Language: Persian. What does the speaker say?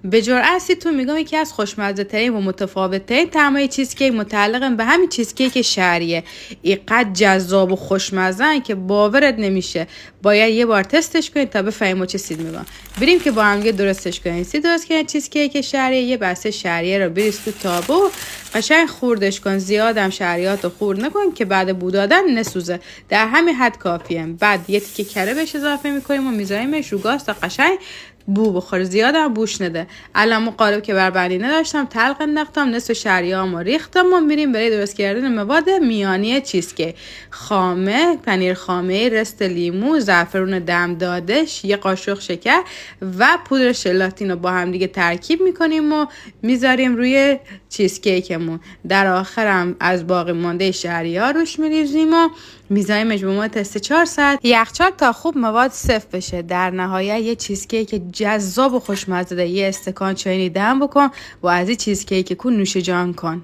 به جرأتی تو میگم یکی از خوشمزه ترین و متفاوت ترین طعمای چیزکیک متعلق به همین چیزکیک شهریه. اینقدر جذاب و خوشمزه که باورت نمیشه. باید یه بار تستش کنید تا بفهمید ما چه چیزی میگم. بریم که با هم دیگه درستش کنیم. درست کنید چیزکیک شهریه. یه بسته شهریه رو بریز تو تابو، قشنگ خوردش کن. زیادم شهریاتو خورد نکن که بعد بو دادن نسوزه. در همین حد کافیه. بعد یه تیکه کره بهش اضافه میکنیم و میذاریمش رو گاز تا قشنگ بو بخوره. زیادم بوش نده. الان ما قالب که بربندی نداشتم، تلق انداختم، نصف شهریه‌امو ریختم و میریم برای درست کردن مواد میانی چیزکیک. خامه، پنیر خامه، رست لیمو، زعفرون دم دادش، یه قاشق شکر و پودر ژلاتین رو با هم دیگه ترکیب میکنیم و میذاریم روی چیزکیکمون. در آخرم از باقی مانده شهریه‌ها روش میریزیم و میذاریمش به مدت 3-4 ساعت یخچال تا خوب مواد سفت بشه. در نهایت یه چیزکیک جذاب و خوشمزه. یه استکان چاینی دم بکن و از این چیزکیک کو نوش جان کن.